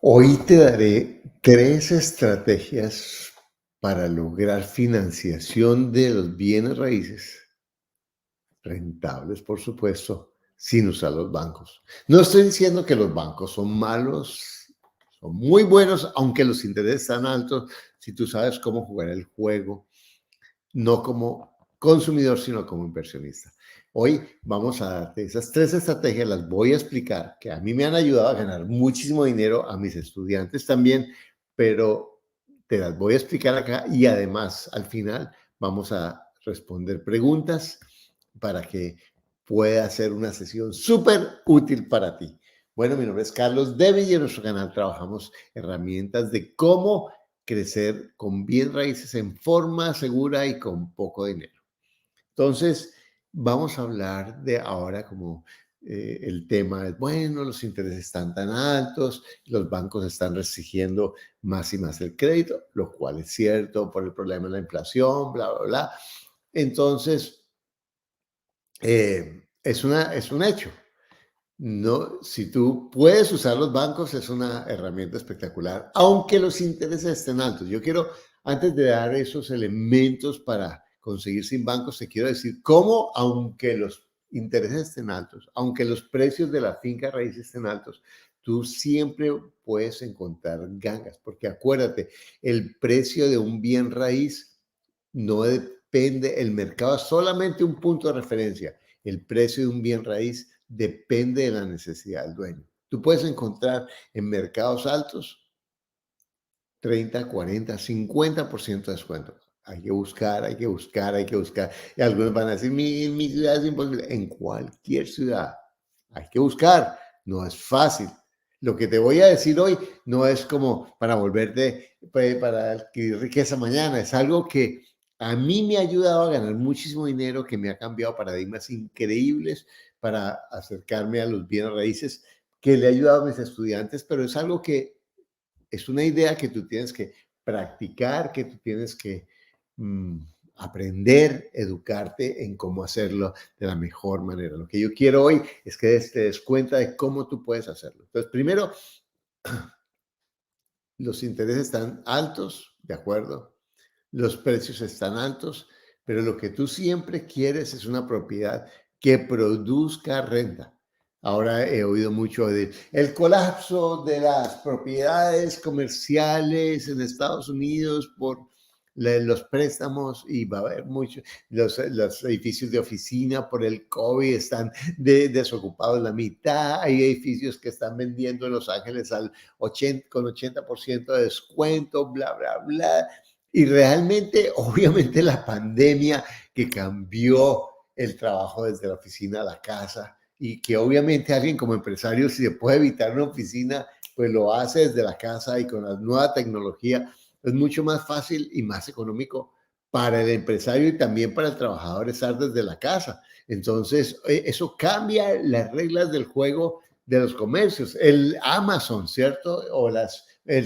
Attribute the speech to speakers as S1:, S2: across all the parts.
S1: Hoy te daré 3 estrategias para lograr financiación de los bienes raíces, rentables, por supuesto, sin usar los bancos. No estoy diciendo que los bancos son malos, son muy buenos, aunque los intereses están altos, si tú sabes cómo jugar el juego, no como consumidor, sino como inversionista. Hoy vamos a darte esas 3 estrategias, las voy a explicar, que a mí me han ayudado a ganar muchísimo dinero, a mis estudiantes también, pero te las voy a explicar acá y además al final vamos a responder preguntas para que pueda ser una sesión súper útil para ti. Bueno, mi nombre es Carlos Devi y en nuestro canal trabajamos herramientas de cómo crecer con bien raíces en forma segura y con poco dinero. Entonces, vamos a hablar de ahora como el tema es, bueno, los intereses están tan altos, los bancos están restringiendo más y más el crédito, lo cual es cierto por el problema de la inflación, bla, bla, bla. Entonces, es un hecho. No, si tú puedes usar los bancos, es una herramienta espectacular, aunque los intereses estén altos. Yo quiero, antes de dar esos elementos para conseguir sin bancos, te quiero decir cómo, aunque los intereses estén altos, aunque los precios de la finca raíz estén altos, tú siempre puedes encontrar gangas, porque acuérdate, el precio de un bien raíz no depende, el mercado es solamente un punto de referencia. El precio de un bien raíz depende de la necesidad del dueño. Tú puedes encontrar en mercados altos 30, 40, 50% de descuento. Hay que buscar, hay que buscar, hay que buscar. Y algunos van a decir, mi ciudad es imposible. En cualquier ciudad hay que buscar. No es fácil. Lo que te voy a decir hoy no es como para volverte, para adquirir riqueza mañana. Es algo que a mí me ha ayudado a ganar muchísimo dinero, que me ha cambiado paradigmas increíbles para acercarme a los bienes raíces, que le ha ayudado a mis estudiantes, pero es algo que es una idea que tú tienes que practicar, que tú tienes que mm, aprender, educarte en cómo hacerlo de la mejor manera. Lo que yo quiero hoy es que te des cuenta de cómo tú puedes hacerlo. Entonces, primero, los intereses están altos, ¿de acuerdo? Los precios están altos, pero lo que tú siempre quieres es una propiedad que produzca renta. Ahora he oído mucho de el colapso de las propiedades comerciales en Estados Unidos por los préstamos y va a haber mucho, los edificios de oficina por el COVID están desocupados la mitad, hay edificios que están vendiendo en Los Ángeles al 80, con 80% de descuento, bla, bla, bla. Y realmente, obviamente, la pandemia que cambió el trabajo desde la oficina a la casa y que obviamente alguien como empresario, si se puede evitar una oficina, pues lo hace desde la casa y con la nueva tecnología es mucho más fácil y más económico para el empresario y también para el trabajador estar desde la casa. Entonces, eso cambia las reglas del juego de los comercios. El Amazon, ¿cierto? O las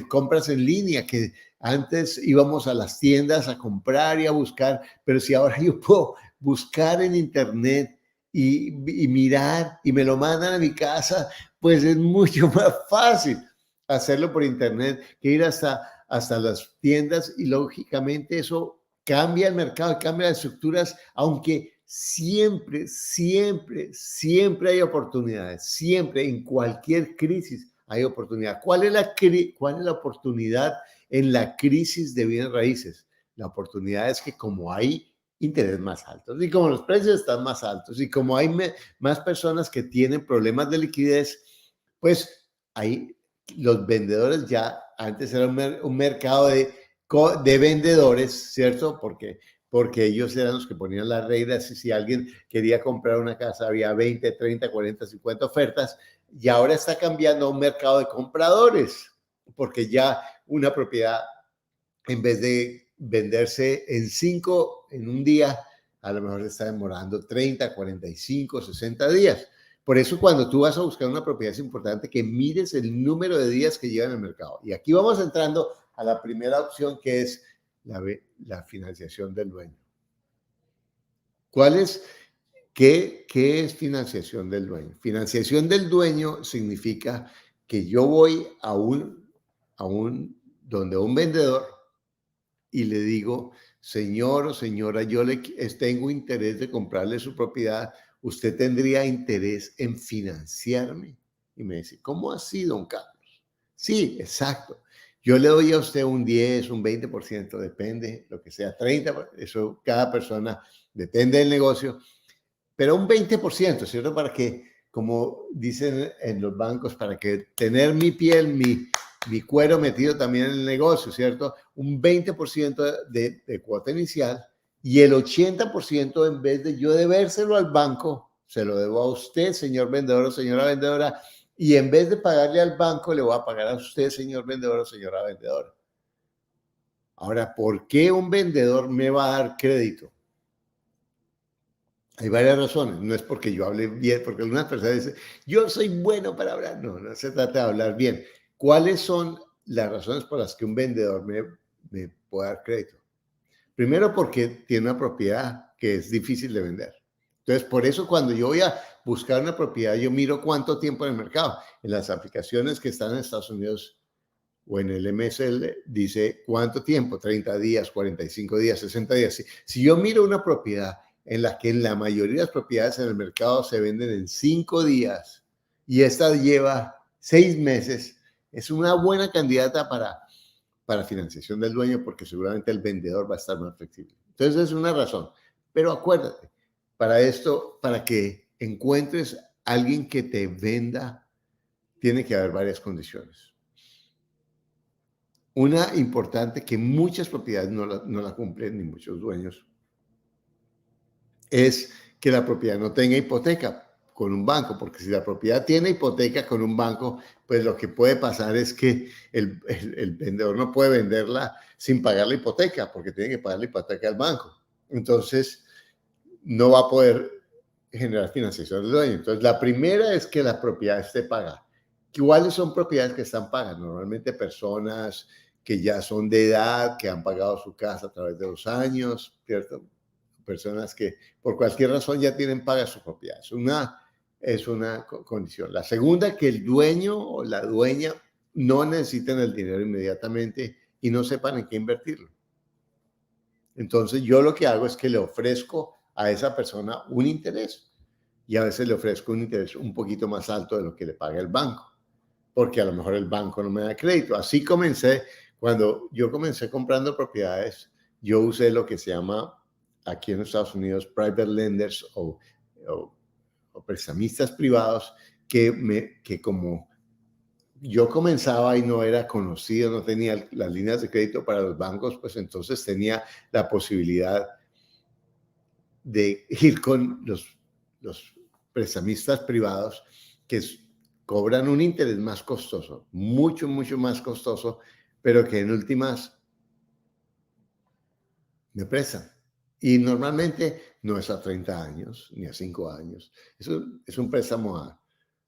S1: compras en línea, que antes íbamos a las tiendas a comprar y a buscar, pero si ahora yo puedo buscar en internet y mirar y me lo mandan a mi casa, pues es mucho más fácil hacerlo por internet que ir hasta las tiendas y lógicamente eso cambia el mercado, cambia las estructuras, aunque siempre, siempre, siempre hay oportunidades, siempre en cualquier crisis hay oportunidad. ¿Cuál es la oportunidad en la crisis de bienes raíces? La oportunidad es que como hay intereses más altos y como los precios están más altos y como hay más personas que tienen problemas de liquidez, pues hay los vendedores ya, antes era un mercado de vendedores, ¿cierto? Porque ellos eran los que ponían las reglas y si alguien quería comprar una casa había 20, 30, 40, 50 ofertas y ahora está cambiando a un mercado de compradores porque ya una propiedad en vez de venderse en 5 en un día, a lo mejor está demorando 30, 45, 60 días. Por eso cuando tú vas a buscar una propiedad es importante que mires el número de días que lleva en el mercado. Y aquí vamos entrando a la primera opción que es la financiación del dueño. ¿Cuál es? ¿Qué es financiación del dueño? Financiación del dueño significa que yo voy a donde un vendedor y le digo, señor o señora, tengo interés de comprarle su propiedad, ¿usted tendría interés en financiarme? Y me dice, ¿cómo así, don Carlos? Sí, exacto. Yo le doy a usted un 10, un 20%, depende, lo que sea, 30%, eso cada persona, depende del negocio, pero un 20%, ¿cierto? Para que, como dicen en los bancos, para que tener mi piel, mi cuero metido también en el negocio, ¿cierto? Un 20% de cuota inicial y el 80% en vez de yo debérselo al banco, se lo debo a usted, señor vendedor o señora vendedora, y en vez de pagarle al banco, le voy a pagar a usted, señor vendedor o señora vendedora. Ahora, ¿por qué un vendedor me va a dar crédito? Hay varias razones. No es porque yo hable bien, porque algunas personas dicen, yo soy bueno para hablar. No, no se trata de hablar bien. ¿Cuáles son las razones por las que un vendedor me puede dar crédito? Primero, porque tiene una propiedad que es difícil de vender. Entonces, por eso cuando yo voy a buscar una propiedad, yo miro cuánto tiempo en el mercado. En las aplicaciones que están en Estados Unidos o en el MSL dice cuánto tiempo, 30 días, 45 días, 60 días. Si yo miro una propiedad en la que en la mayoría de las propiedades en el mercado se venden en 5 días y esta lleva 6 meses, es una buena candidata para financiación del dueño porque seguramente el vendedor va a estar más flexible. Entonces es una razón. Pero acuérdate, para esto, para que encuentres alguien que te venda, tiene que haber varias condiciones. Una importante que muchas propiedades no la cumplen, ni muchos dueños, es que la propiedad no tenga hipoteca con un banco, porque si la propiedad tiene hipoteca con un banco, pues lo que puede pasar es que el vendedor no puede venderla sin pagar la hipoteca, porque tiene que pagar la hipoteca al banco. Entonces, no va a poder generar financiación del dueño. Entonces, la primera es que la propiedad esté paga. ¿Cuáles son propiedades que están pagas? Normalmente personas que ya son de edad, que han pagado su casa a través de los años, ¿cierto? Personas que por cualquier razón ya tienen paga su propiedad. Es una condición. La segunda, que el dueño o la dueña no necesiten el dinero inmediatamente y no sepan en qué invertirlo. Entonces yo lo que hago es que le ofrezco a esa persona un interés y a veces le ofrezco un interés un poquito más alto de lo que le paga el banco, porque a lo mejor el banco no me da crédito. Así comencé, cuando yo comencé comprando propiedades, yo usé lo que se llama aquí en Estados Unidos private lenders o prestamistas privados que como yo comenzaba y no era conocido, no tenía las líneas de crédito para los bancos, pues entonces tenía la posibilidad de ir con los prestamistas privados que cobran un interés más costoso, mucho, mucho más costoso, pero que en últimas me prestan. Y normalmente no es a 30 años ni a 5 años. Es un préstamo a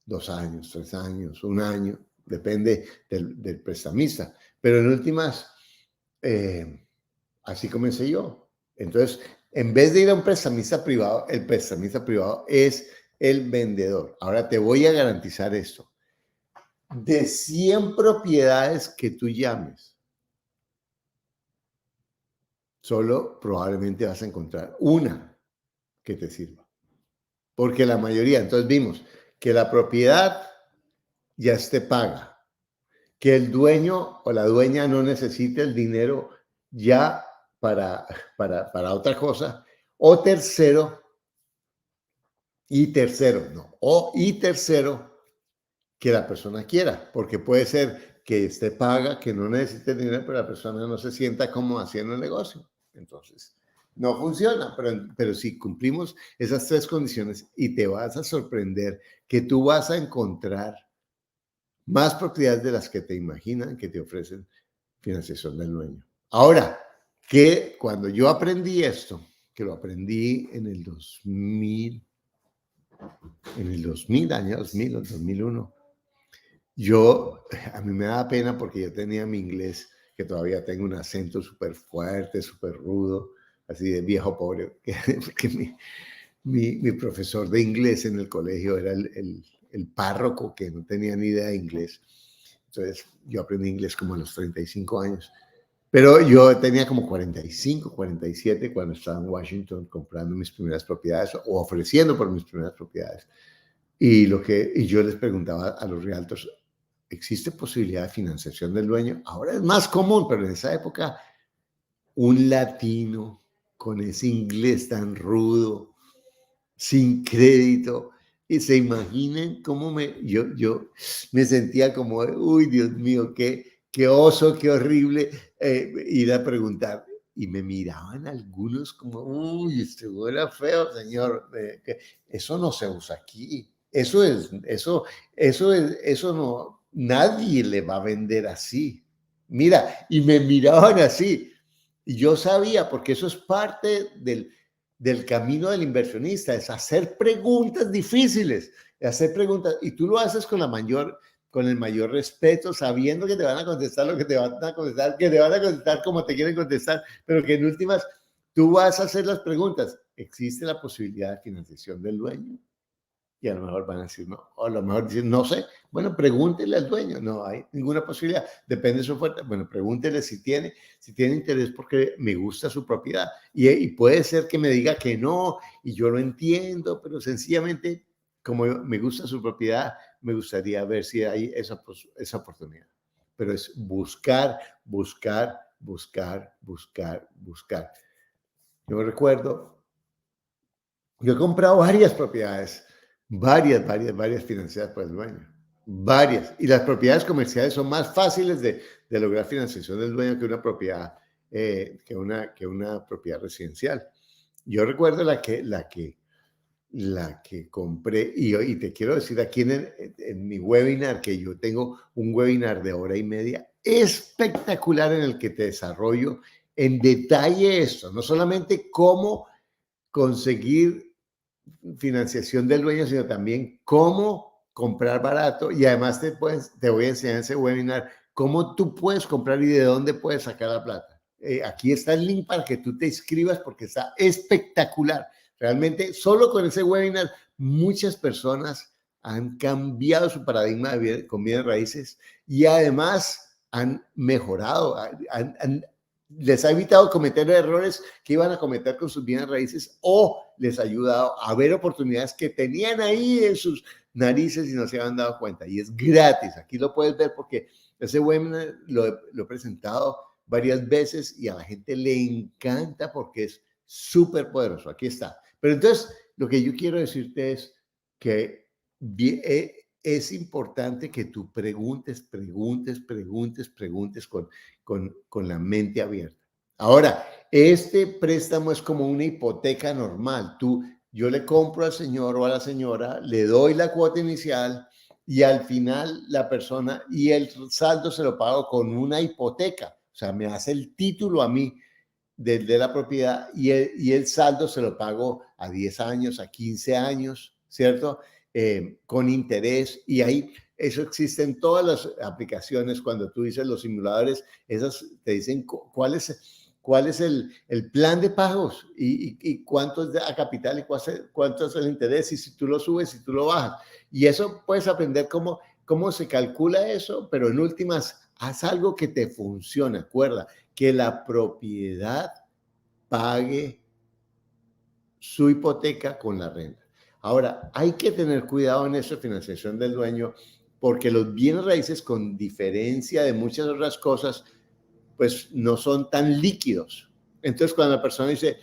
S1: 2 años, 3 años, un año, depende del prestamista. Pero en últimas, así comencé yo. Entonces, en vez de ir a un prestamista privado, el prestamista privado es el vendedor. Ahora te voy a garantizar esto. De 100 propiedades que tú llames, solo probablemente vas a encontrar una que te sirva. Porque la mayoría, entonces vimos que la propiedad ya esté paga, que el dueño o la dueña no necesite el dinero ya para otra cosa, o tercero, y tercero, que la persona quiera, porque puede ser que esté paga, que no necesite dinero, pero la persona no se sienta como haciendo el negocio. Entonces, no funciona, pero si cumplimos esas tres condiciones y te vas a sorprender que tú vas a encontrar más propiedades de las que te imaginan que te ofrecen financiación del dueño. Ahora, que cuando yo aprendí esto, que lo aprendí en el 2000, año 2000 o 2001, a mí me daba pena porque yo tenía mi inglés, que todavía tengo un acento súper fuerte, súper rudo, así de viejo pobre, porque mi profesor de inglés en el colegio era el párroco que no tenía ni idea de inglés. Entonces, yo aprendí inglés como a los 35 años. Pero yo tenía como 45, 47 cuando estaba en Washington comprando mis primeras propiedades o ofreciendo por mis primeras propiedades. Y yo les preguntaba a los realtors, ¿existe posibilidad de financiación del dueño? Ahora es más común, pero en esa época un latino con ese inglés tan rudo, sin crédito, y se imaginen cómo yo me sentía como, uy, Dios mío, qué oso, qué horrible ir a preguntar. Y me miraban algunos como, uy, este era feo, señor. Eso no se usa aquí. Eso no, nadie le va a vender así. Mira, y me miraban así. Y yo sabía, porque eso es parte del camino del inversionista, es hacer preguntas difíciles, hacer preguntas, y tú lo haces con el mayor respeto, sabiendo que te van a contestar lo que te van a contestar, que te van a contestar como te quieren contestar, pero que en últimas tú vas a hacer las preguntas. ¿Existe la posibilidad de financiación del dueño? Y a lo mejor van a decir no, o a lo mejor dicen no sé. Bueno, pregúntele al dueño, no hay ninguna posibilidad, depende de su oferta. Bueno, pregúntele si tiene interés porque me gusta su propiedad. Y puede ser que me diga que no, y yo lo entiendo, pero sencillamente, como me gusta su propiedad, me gustaría ver si hay esa oportunidad. Pero es buscar, buscar, buscar, buscar, buscar. Yo recuerdo, yo he comprado varias propiedades, varias financiadas por el dueño, varias. Y las propiedades comerciales son más fáciles de lograr financiación del dueño que una propiedad, que una propiedad residencial. Yo recuerdo la que compré, y te quiero decir aquí en mi webinar, que yo tengo un webinar de hora y media espectacular en el que te desarrollo en detalle esto, no solamente cómo conseguir financiación del dueño, sino también cómo comprar barato. Y además te voy a enseñar en ese webinar cómo tú puedes comprar y de dónde puedes sacar la plata. Aquí está el link para que tú te inscribas porque está espectacular. Realmente, solo con ese webinar, muchas personas han cambiado su paradigma con bienes raíces y además han mejorado, les ha evitado cometer errores que iban a cometer con sus bienes raíces o les ha ayudado a ver oportunidades que tenían ahí en sus narices y no se habían dado cuenta. Y es gratis. Aquí lo puedes ver porque ese webinar lo he presentado varias veces y a la gente le encanta porque es súper poderoso. Aquí está. Pero entonces, lo que yo quiero decirte es que es importante que tú preguntes con la mente abierta. Ahora, este préstamo es como una hipoteca normal. Yo le compro al señor o a la señora, le doy la cuota inicial y al final la persona y el saldo se lo pago con una hipoteca. O sea, me hace el título a mí de la propiedad y el saldo se lo pago a 10 años, a 15 años, ¿cierto? Con interés y ahí eso existe en todas las aplicaciones. Cuando tú dices los simuladores, esas te dicen cuál es el plan de pagos y cuánto es a capital y cuánto es el interés y si tú lo subes y tú lo bajas. Y eso puedes aprender cómo se calcula eso, pero en últimas, haz algo que te funcione. Acuerda que la propiedad pague su hipoteca con la renta. Ahora, hay que tener cuidado en esa financiación del dueño porque los bienes raíces, con diferencia de muchas otras cosas, pues no son tan líquidos. Entonces, cuando la persona dice,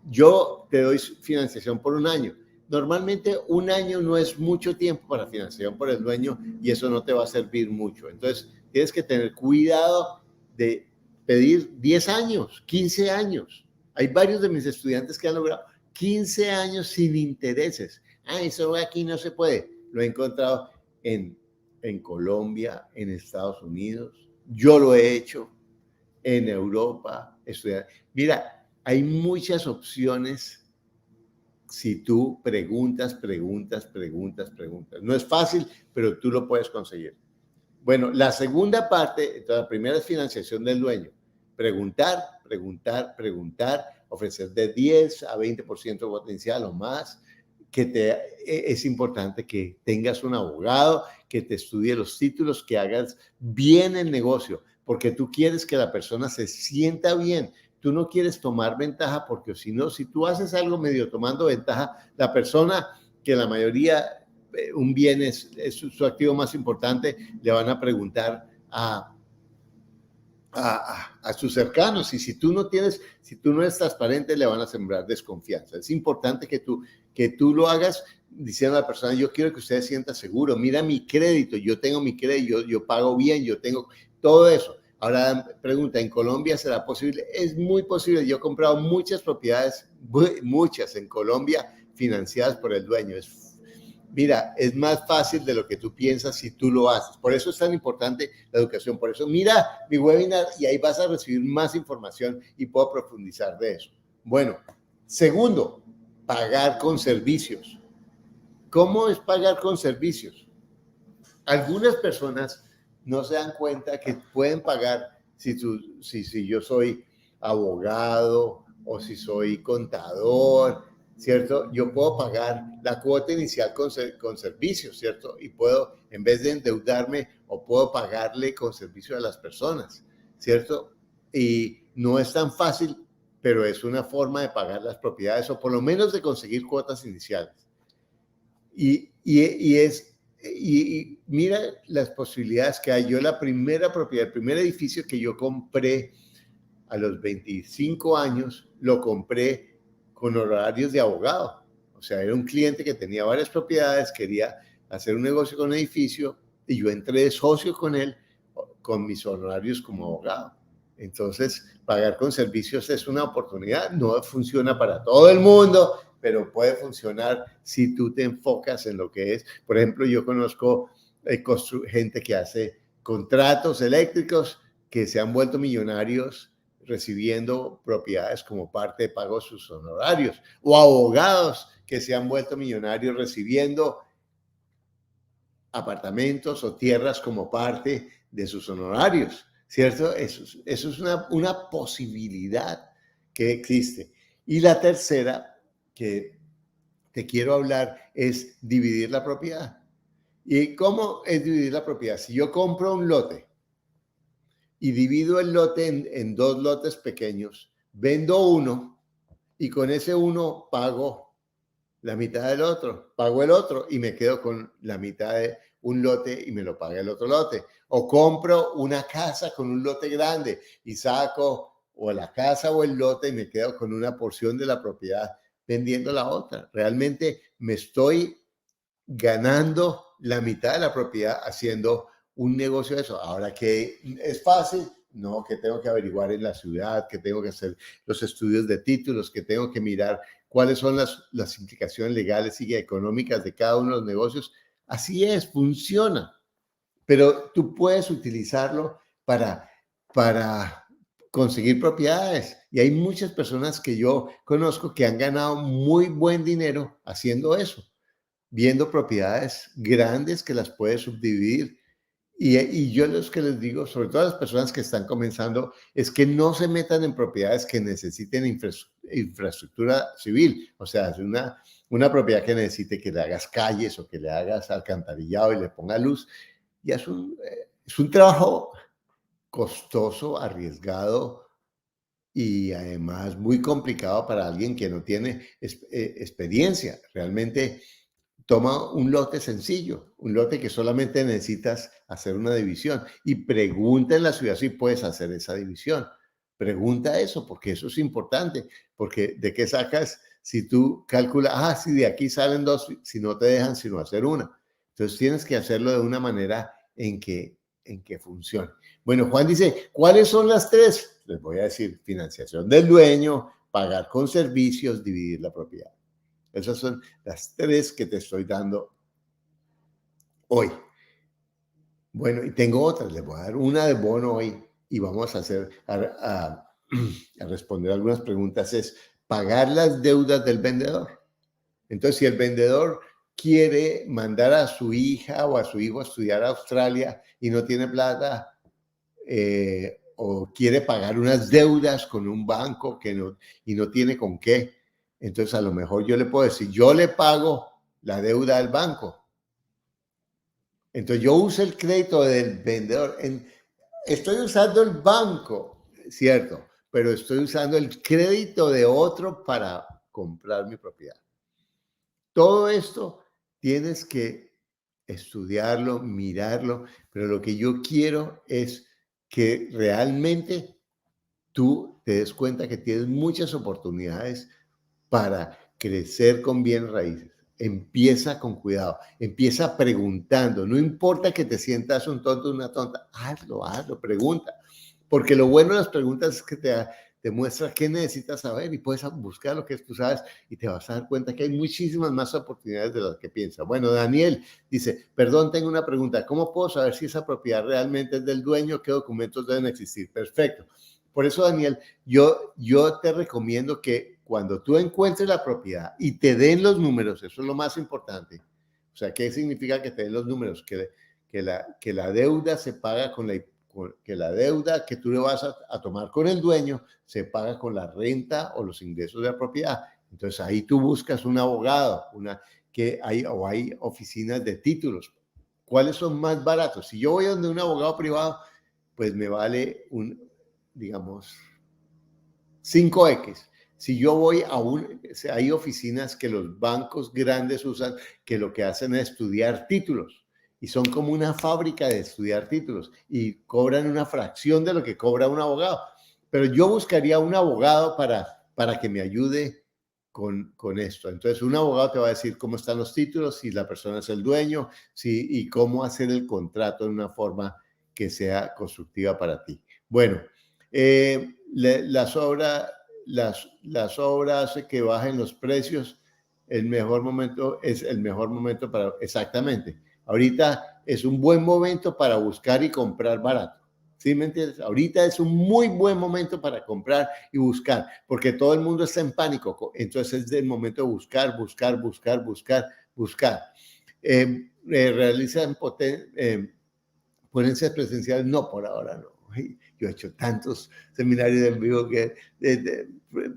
S1: yo te doy financiación por un año, normalmente un año no es mucho tiempo para financiación por el dueño y eso no te va a servir mucho. Entonces, tienes que tener cuidado de pedir 10 años, 15 años. Hay varios de mis estudiantes que han logrado 15 años sin intereses. Eso aquí no se puede. Lo he encontrado en Colombia, en Estados Unidos. Yo lo he hecho en Europa, estudiar. Mira, hay muchas opciones si tú preguntas. No es fácil, pero tú lo puedes conseguir. Bueno, la segunda parte, entonces, la primera es financiación del dueño. Preguntar, ofrecer de 10 a 20% potencial o más. Es importante que tengas un abogado que te estudie los títulos, que hagas bien el negocio, porque tú quieres que la persona se sienta bien. Tú no quieres tomar ventaja, porque si no, si tú haces algo medio tomando ventaja, la persona, que la mayoría, un bien es su activo más importante, le van a preguntar a sus cercanos, y si tú no eres transparente, le van a sembrar desconfianza. Es importante que tú lo hagas diciendo a la persona: yo quiero que usted se sienta seguro, mira mi crédito, yo tengo mi crédito, yo pago bien, yo tengo todo eso. Ahora pregunta: ¿en Colombia será posible? Es muy posible. Yo he comprado muchas propiedades, muchas en Colombia, financiadas por el dueño. Mira, es más fácil de lo que tú piensas si tú lo haces. Por eso es tan importante la educación. Por eso mira mi webinar y ahí vas a recibir más información y puedo profundizar de eso. Bueno, segundo, pagar con servicios. ¿Cómo es pagar con servicios? Algunas personas no se dan cuenta que pueden pagar si yo soy abogado o si soy contador, ¿cierto? Yo puedo pagar la cuota inicial con servicios, ¿cierto? Y puedo, en vez de endeudarme, o puedo pagarle con servicio a las personas, ¿cierto? Y no es tan fácil, pero es una forma de pagar las propiedades, o por lo menos de conseguir cuotas iniciales. Y mira las posibilidades que hay. Yo la primera propiedad, el primer edificio que yo compré a los 25 años, lo compré con horarios de abogado. O sea, era un cliente que tenía varias propiedades, quería hacer un negocio con un edificio, y yo entré de socio con él, con mis honorarios como abogado. Entonces, pagar con servicios es una oportunidad. No funciona para todo el mundo, pero puede funcionar si tú te enfocas en lo que es. Por ejemplo, yo conozco gente que hace contratos eléctricos, que se han vuelto millonarios recibiendo propiedades como parte de pago de sus honorarios, o abogados que se han vuelto millonarios recibiendo apartamentos o tierras como parte de sus honorarios, ¿cierto? Eso es una posibilidad que existe. Y la tercera que te quiero hablar es dividir la propiedad. ¿Y cómo es dividir la propiedad? Si yo compro un lote y divido el lote en dos lotes pequeños, vendo uno y con ese uno pago la mitad del otro, pago el otro y me quedo con la mitad de un lote y me lo paga el otro lote. O compro una casa con un lote grande y saco o la casa o el lote y me quedo con una porción de la propiedad vendiendo la otra. Realmente me estoy ganando la mitad de la propiedad haciendo un negocio de eso. Ahora, que es fácil, no, que tengo que averiguar en la ciudad, que tengo que hacer los estudios de títulos, que tengo que mirar cuáles son las implicaciones legales y económicas de cada uno de los negocios. Así es, funciona, pero tú puedes utilizarlo para conseguir propiedades. Y hay muchas personas que yo conozco que han ganado muy buen dinero haciendo eso, viendo propiedades grandes que las puedes subdividir. Y yo los que les digo, sobre todo a las personas que están comenzando, es que no se metan en propiedades que necesiten infraestructura civil. O sea, es una propiedad que necesite que le hagas calles o que le hagas alcantarillado y le ponga luz. Y es un trabajo costoso, arriesgado y además muy complicado para alguien que no tiene experiencia. Realmente toma un lote sencillo, un lote que solamente necesitas hacer una división, y pregunta en la ciudad si puedes hacer esa división. Pregunta eso, porque eso es importante, porque ¿de qué sacas si tú calculas, si de aquí salen dos, si no te dejan sino hacer una? Entonces tienes que hacerlo de una manera en que funcione. Bueno, Juan dice, ¿cuáles son las tres? Les voy a decir: financiación del dueño, pagar con servicios, dividir la propiedad. Esas son las tres que te estoy dando hoy. Bueno, y tengo otras. Les voy a dar una de bono hoy y vamos a a responder algunas preguntas. Es pagar las deudas del vendedor. Entonces, si el vendedor quiere mandar a su hija o a su hijo a estudiar a Australia y no tiene plata, o quiere pagar unas deudas con un banco y no tiene con qué, entonces a lo mejor yo le puedo decir: yo le pago la deuda del banco, Entonces yo uso el crédito del vendedor. Estoy usando el banco, cierto, pero estoy usando el crédito de otro para comprar mi propiedad. Todo esto tienes que estudiarlo, mirarlo, pero lo que yo quiero es que realmente tú te des cuenta que tienes muchas oportunidades para crecer con bienes raíces. Empieza con cuidado, empieza preguntando, no importa que te sientas un tonto o una tonta, hazlo, pregunta, porque lo bueno de las preguntas es que te muestra qué necesitas saber y puedes buscar lo que tú sabes y te vas a dar cuenta que hay muchísimas más oportunidades de las que piensas. Bueno, Daniel dice, perdón, tengo una pregunta, ¿cómo puedo saber si esa propiedad realmente es del dueño? ¿Qué documentos deben existir? Perfecto. Por eso, Daniel, yo te recomiendo que cuando tú encuentres la propiedad y te den los números, eso es lo más importante. O sea, ¿qué significa que te den los números? Que la deuda se paga que la deuda que tú le vas a tomar con el dueño se paga con la renta o los ingresos de la propiedad. Entonces ahí tú buscas un abogado, o hay oficinas de títulos. ¿Cuáles son más baratos? Si yo voy donde un abogado privado, pues me vale digamos, 5X. Si yo voy hay oficinas que los bancos grandes usan que lo que hacen es estudiar títulos y son como una fábrica de estudiar títulos y cobran una fracción de lo que cobra un abogado. Pero yo buscaría un abogado para que me ayude con esto. Entonces, un abogado te va a decir cómo están los títulos, si la persona es el dueño, y cómo hacer el contrato de una forma que sea constructiva para ti. Bueno, las obras hace que bajen los precios. El mejor momento es el mejor momento para, exactamente. Ahorita es un buen momento para buscar y comprar barato. ¿Sí me entiendes? Ahorita es un muy buen momento para comprar y buscar, porque todo el mundo está en pánico. Entonces es el momento de buscar. Realizan ponencias presenciales, no, por ahora no. Yo he hecho tantos seminarios en vivo que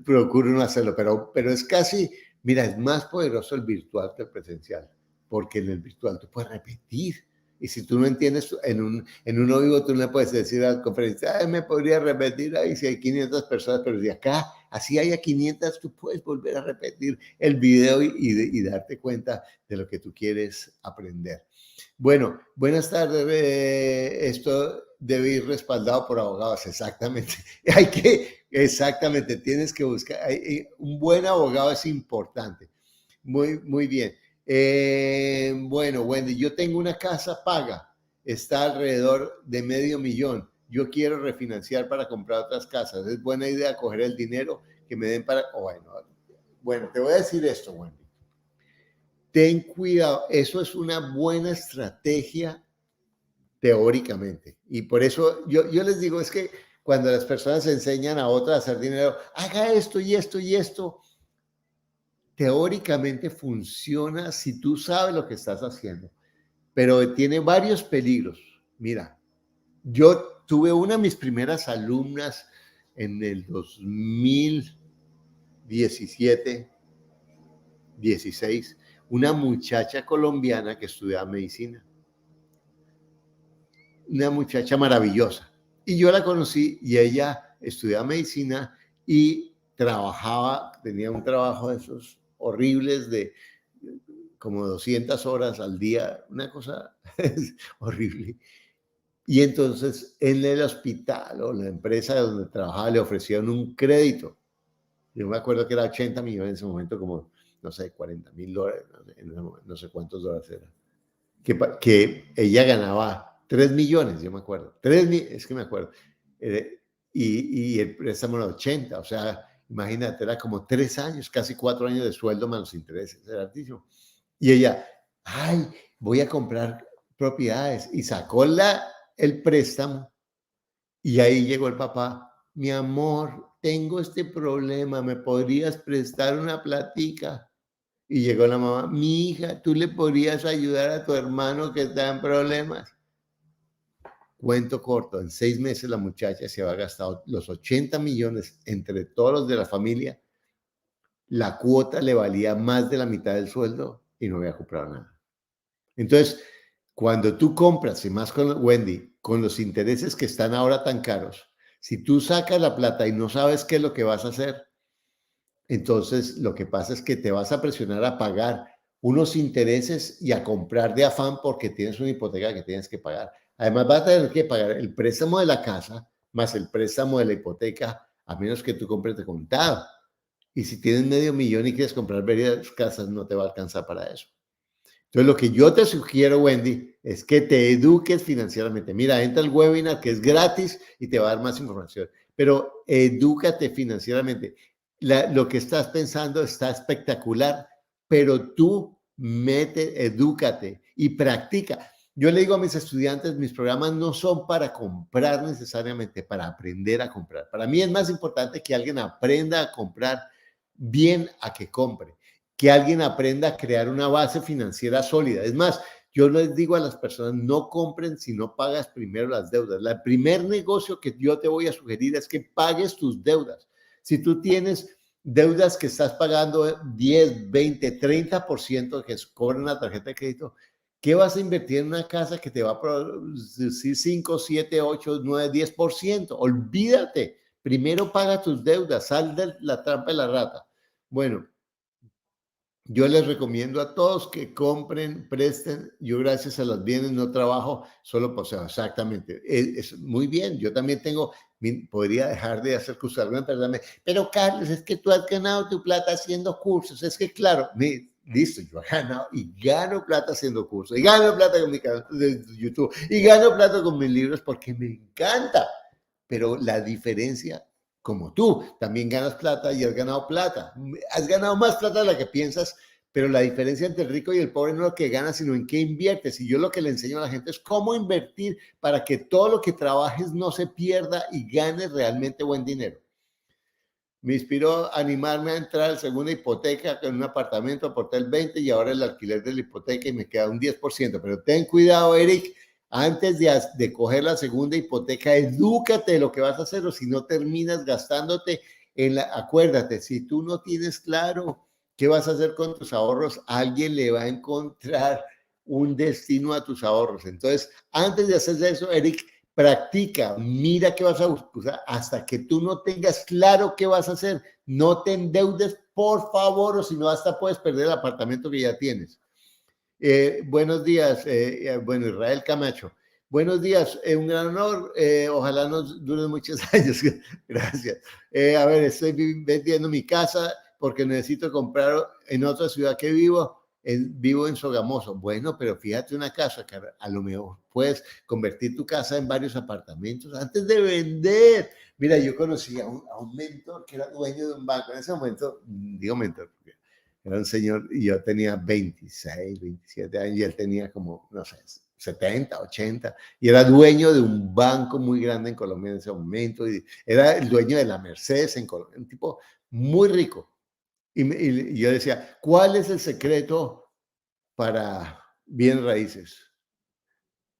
S1: procuro no hacerlo, pero es casi, mira, es más poderoso el virtual que el presencial, porque en el virtual tú puedes repetir. Y si tú no entiendes, en uno vivo tú no le puedes decir al conferencista, me podría repetir ahí si hay 500 personas, pero si acá, así haya 500, tú puedes volver a repetir el video y darte cuenta de lo que tú quieres aprender. Bueno, buenas tardes. Esto debe ir respaldado por abogados, exactamente. Exactamente, tienes que buscar. Un buen abogado es importante. Muy bien. Bueno, Wendy, yo tengo una casa paga, está alrededor de $500,000. Yo quiero refinanciar para comprar otras casas. Es buena idea coger el dinero que me den para. Bueno, te voy a decir esto, Wendy. Ten cuidado, eso es una buena estrategia teóricamente. Y por eso yo les digo, es que cuando las personas enseñan a otras a hacer dinero, haga esto y esto y esto, teóricamente funciona si tú sabes lo que estás haciendo, pero tiene varios peligros. Mira, yo tuve una de mis primeras alumnas en el 2017, 16, una muchacha colombiana que estudiaba medicina. Una muchacha maravillosa. Y yo la conocí y ella estudiaba medicina y tenía un trabajo de esos horribles de como 200 horas al día, una cosa horrible. Y entonces en el hospital o la empresa donde trabajaba le ofrecieron un crédito. Yo me acuerdo que era 80 millones en ese momento, como, no sé, $40,000, no sé cuántos dólares era. Que ella ganaba 3 millones, yo me acuerdo. Es que me acuerdo. Y el préstamo era 80, o sea, imagínate, era como 3 años, casi 4 años de sueldo más los intereses, era altísimo. Y ella, ay, voy a comprar propiedades. Y sacó el préstamo y ahí llegó el papá, mi amor, tengo este problema, ¿me podrías prestar una platica? Y llegó la mamá, mi hija, ¿tú le podrías ayudar a tu hermano que está en problemas? Cuento corto, en 6 meses la muchacha se había gastado los 80 millones entre todos los de la familia, la cuota le valía más de la mitad del sueldo y no había comprado nada. Entonces, Cuando tú compras, y más con Wendy, con los intereses que están ahora tan caros, si tú sacas la plata y no sabes qué es lo que vas a hacer, entonces lo que pasa es que te vas a presionar a pagar unos intereses y a comprar de afán porque tienes una hipoteca que tienes que pagar. Además, vas a tener que pagar el préstamo de la casa más el préstamo de la hipoteca, a menos que tú compres de contado. Y si tienes medio millón y quieres comprar varias casas, no te va a alcanzar para eso. Entonces, lo que yo te sugiero, Wendy, es que te eduques financieramente. Mira, entra al webinar que es gratis y te va a dar más información, pero edúcate financieramente. Lo que estás pensando está espectacular, pero tú edúcate y practica. Yo le digo a mis estudiantes, mis programas no son para comprar necesariamente, para aprender a comprar. Para mí es más importante que alguien aprenda a comprar bien a que compre, que alguien aprenda a crear una base financiera sólida. Es más, yo les digo a las personas, no compren si no pagas primero las deudas. El primer negocio que yo te voy a sugerir es que pagues tus deudas. Si tú tienes deudas que estás pagando 10, 20, 30% que cobran la tarjeta de crédito, ¿qué vas a invertir en una casa que te va a producir 5, 7, 8, 9, 10%? Olvídate. Primero paga tus deudas, sal de la trampa de la rata. Bueno, yo les recomiendo a todos que compren, presten. Yo gracias a los bienes no trabajo, solo poseo. Exactamente. Es muy bien. Yo también tengo, podría dejar de hacer cursos. Alguna persona pero Carlos, es que tú has ganado tu plata haciendo cursos. Es que claro, listo, yo he ganado y gano plata haciendo cursos. Y gano plata con mi canal de YouTube. Y gano plata con mis libros porque me encanta. Pero la diferencia, como tú, también ganas plata y has ganado plata. Has ganado más plata de la que piensas, pero la diferencia entre el rico y el pobre no es lo que ganas, sino en qué inviertes. Y yo lo que le enseño a la gente es cómo invertir para que todo lo que trabajes no se pierda y ganes realmente buen dinero. Me inspiró a animarme a entrar al segunda hipoteca en un apartamento, aporté el 20 y ahora el alquiler de la hipoteca y me queda un 10%. Pero ten cuidado, Eric, antes de coger la segunda hipoteca, edúcate de lo que vas a hacer o si no terminas gastándote acuérdate, si tú no tienes claro qué vas a hacer con tus ahorros, alguien le va a encontrar un destino a tus ahorros. Entonces, antes de hacer eso, Eric, practica, mira qué vas a buscar hasta que tú no tengas claro qué vas a hacer. No te endeudes, por favor, o si no, hasta puedes perder el apartamento que ya tienes. Buenos días, bueno, Israel Camacho. Buenos días, un gran honor. Ojalá nos dure muchos años. Gracias. A ver, estoy vendiendo mi casa porque necesito comprar en otra ciudad que vivo. Vivo en Sogamoso. Bueno, pero fíjate una casa que a lo mejor puedes convertir tu casa en varios apartamentos antes de vender. Mira, yo conocí a un mentor que era dueño de un banco. En ese momento, digo mentor, porque era un señor y yo tenía 26, 27 años y él tenía como, no sé, 70, 80 y era dueño de un banco muy grande en Colombia en ese momento y era el dueño de la Mercedes en Colombia, un tipo muy rico. Y yo decía, ¿cuál es el secreto para bienes raíces?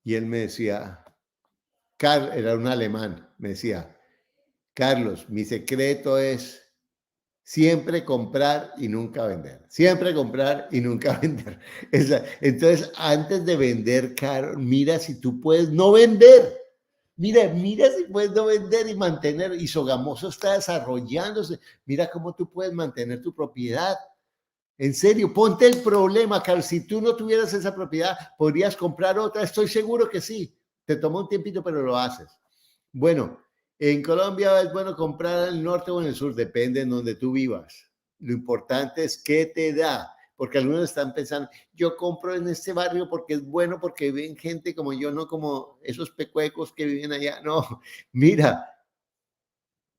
S1: Y él me decía, Carl, era un alemán, me decía, Carlos, mi secreto es siempre comprar y nunca vender. Siempre comprar y nunca vender. Entonces, antes de vender caro, mira si tú puedes no vender. Mira si puedes no vender y mantener. Y Sogamoso está desarrollándose. Mira cómo tú puedes mantener tu propiedad. En serio, ponte el problema, Carlos. Si tú no tuvieras esa propiedad, ¿podrías comprar otra? Estoy seguro que sí. Te tomó un tiempito, pero lo haces. Bueno, en Colombia es bueno comprar en el norte o en el sur, depende en donde tú vivas. Lo importante es qué te da, porque algunos están pensando, yo compro en este barrio porque es bueno, porque ven gente como yo, no como esos pecuecos que viven allá. No, mira,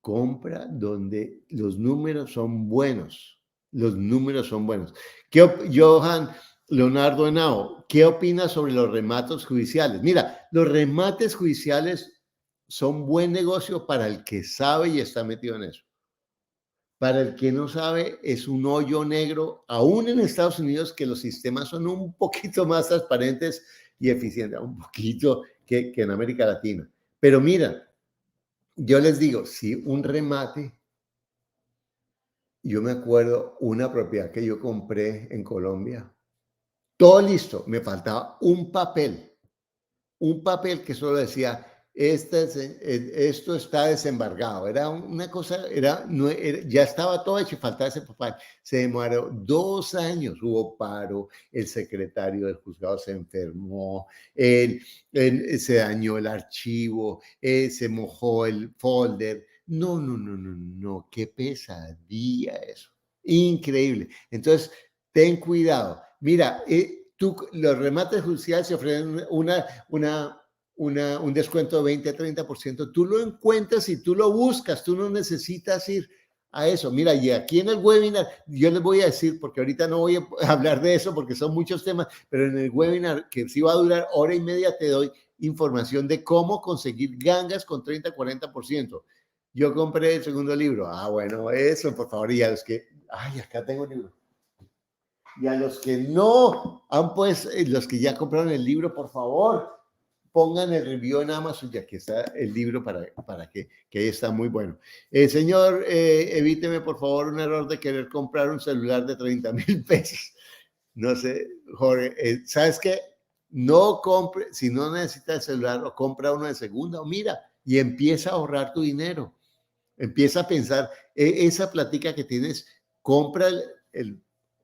S1: compra donde los números son buenos. Los números son buenos. Johan Leonardo Henao, ¿qué opinas sobre los remates judiciales? Mira, los remates judiciales son buen negocio para el que sabe y está metido en eso. Para el que no sabe, es un hoyo negro, aún en Estados Unidos, que los sistemas son un poquito más transparentes y eficientes, un poquito que en América Latina. Pero mira, yo les digo, si un remate, yo me acuerdo una propiedad que yo compré en Colombia, todo listo, me faltaba un papel un papel que solo decía, esto está desembargado. Era una cosa, no, ya estaba todo hecho, faltaba ese papel. Se demoró 2 años, hubo paro, el secretario del juzgado se enfermó, se dañó el archivo, se mojó el folder. No, no, no, no, no, qué pesadilla eso. Increíble. Entonces, ten cuidado. Mira, los remates judiciales se ofrecen un descuento de 20-30%. Tú lo encuentras y tú lo buscas. Tú no necesitas ir a eso. Mira, y aquí en el webinar, yo les voy a decir, porque ahorita no voy a hablar de eso porque son muchos temas, pero en el webinar, que sí va a durar hora y media, te doy información de cómo conseguir gangas con 30-40%. Yo compré el segundo libro. Ah, bueno, eso, por favor, y a los que... Ay, acá tengo un libro. Y a los que no han pues, los que ya compraron el libro, por favor, pongan el review en Amazon, ya que está el libro para que ahí está muy bueno. Señor, evíteme por favor un error de querer comprar un celular de 30,000 pesos. No sé, Jorge, ¿sabes qué? No compre, si no necesitas el celular, o compra uno de segunda, o mira, y empieza a ahorrar tu dinero. Empieza a pensar, esa plática que tienes, compra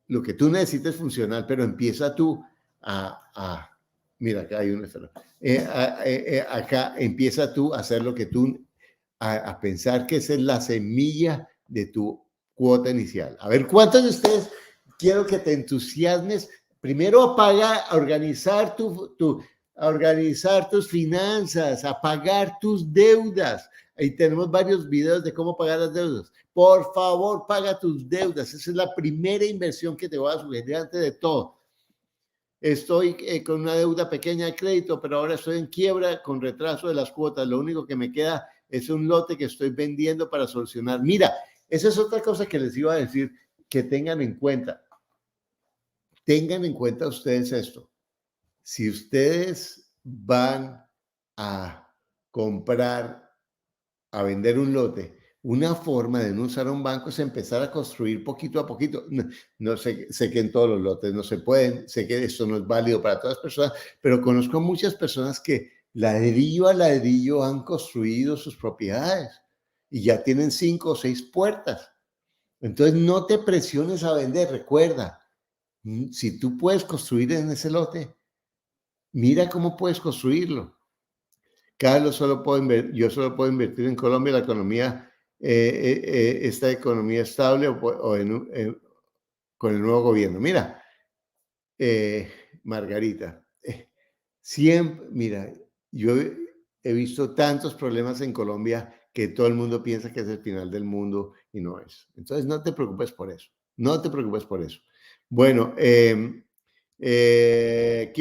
S1: lo que tú necesites funcional, pero empieza tú mira, acá hay una sola. Acá empieza tú a hacer lo que tú, a pensar que esa es la semilla de tu cuota inicial. A ver, ¿cuántos de ustedes quiero que te entusiasmes? Primero a organizar a organizar tus finanzas, a pagar tus deudas. Ahí tenemos varios videos de cómo pagar las deudas. Por favor, paga tus deudas. Esa es la primera inversión que te voy a sugerir antes de todo. Estoy con una deuda pequeña de crédito, pero ahora estoy en quiebra con retraso de las cuotas. Lo único que me queda es un lote que estoy vendiendo para solucionar. Mira, esa es otra cosa que les iba a decir, que tengan en cuenta. Tengan en cuenta ustedes esto. Si ustedes van a comprar, a vender un lote, una forma de no usar un banco es empezar a construir poquito a poquito. No sé, sé que en todos los lotes no se pueden, sé que esto no es válido para todas las personas, pero conozco muchas personas que ladrillo a ladrillo han construido sus propiedades y ya tienen 5 o 6 puertas. Entonces no te presiones a vender, recuerda, si tú puedes construir en ese lote, mira cómo puedes construirlo. Carlos solo puedo yo solo puedo invertir en Colombia, la economía, esta economía estable o con el nuevo gobierno. Mira, Margarita, siempre, mira, yo he visto tantos problemas en Colombia que todo el mundo piensa que es el final del mundo y no es. Entonces, no te preocupes por eso. No te preocupes por eso. Bueno, ¿qué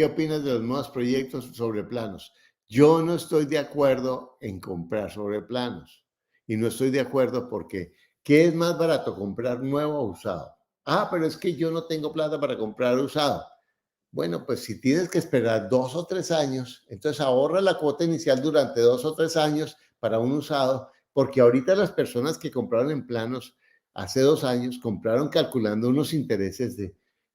S1: opinas de los nuevos proyectos sobre planos? Yo no estoy de acuerdo en comprar sobre planos y no estoy de acuerdo porque ¿qué es más barato, comprar nuevo o usado? Ah, pero es que yo no tengo plata para comprar usado. Bueno, pues si tienes que esperar 2 o 3 años, entonces ahorra la cuota inicial durante 2 o 3 años para un usado, porque ahorita las personas que compraron en planos hace 2 años compraron calculando unos intereses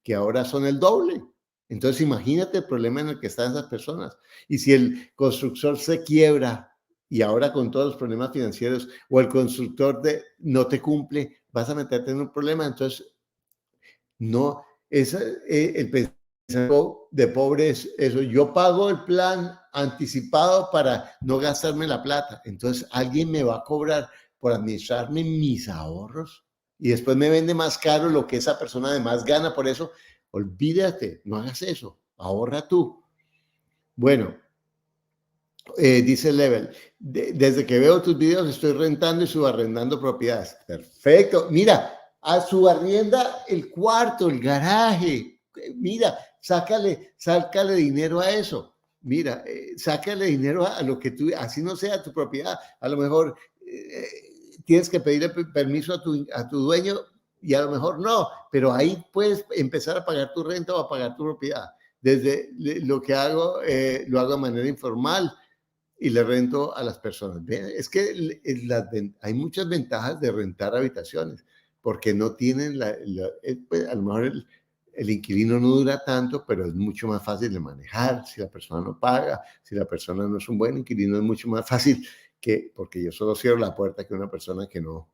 S1: que ahora son el doble. Entonces imagínate el problema en el que están esas personas. Y si el constructor se quiebra y ahora con todos los problemas financieros o el constructor no te cumple, vas a meterte en un problema. Entonces, no, el pensamiento de pobre es eso. Yo pago el plan anticipado para no gastarme la plata. Entonces, alguien me va a cobrar por administrarme mis ahorros y después me vende más caro lo que esa persona además gana. Por eso, olvídate, no hagas eso. Ahorra tú. Bueno, dice Level, desde que veo tus videos estoy rentando y subarrendando propiedades. Perfecto. Mira, a subarrienda el cuarto, el garaje. Mira, sácale dinero a eso. Mira, sácale dinero a lo que tú, así no sea tu propiedad. A lo mejor tienes que pedirle permiso a tu dueño y a lo mejor no, pero ahí puedes empezar a pagar tu renta o a pagar tu propiedad. Desde lo que hago, lo hago de manera informal y le rento a las personas. Es que hay muchas ventajas de rentar habitaciones, porque no tienen pues, a lo mejor El inquilino no dura tanto, pero es mucho más fácil de manejar. Si la persona no paga, si la persona no es un buen inquilino, es mucho más fácil que, porque yo solo cierro la puerta, que una persona que no,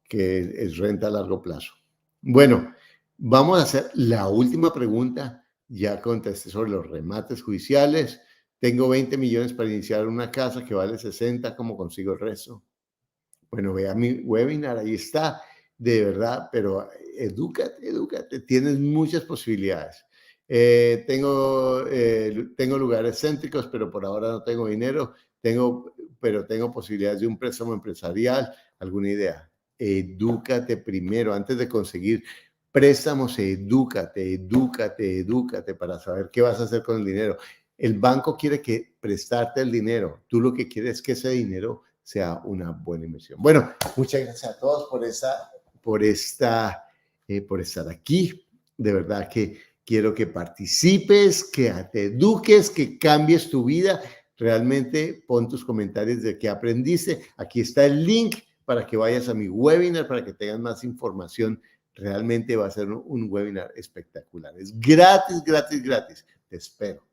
S1: que es renta a largo plazo. Bueno, vamos a hacer la última pregunta. Ya contesté sobre los remates judiciales. Tengo 20 millones para iniciar una casa que vale 60. ¿Cómo consigo el resto? Bueno, vea mi webinar, ahí está, de verdad, pero edúcate, edúcate, tienes muchas posibilidades. Tengo lugares céntricos, pero por ahora no tengo dinero, pero tengo posibilidades de un préstamo empresarial, alguna idea. Edúcate primero, antes de conseguir préstamos, edúcate, edúcate, edúcate para saber qué vas a hacer con el dinero. El banco quiere que prestarte el dinero, tú lo que quieres es que ese dinero sea una buena inversión. Bueno, muchas gracias a todos por estar aquí. De verdad que quiero que participes, que te eduques, que cambies tu vida. Realmente pon tus comentarios de qué aprendiste. Aquí está el link para que vayas a mi webinar, para que tengas más información. Realmente va a ser un webinar espectacular. Es gratis, gratis, gratis. Te espero.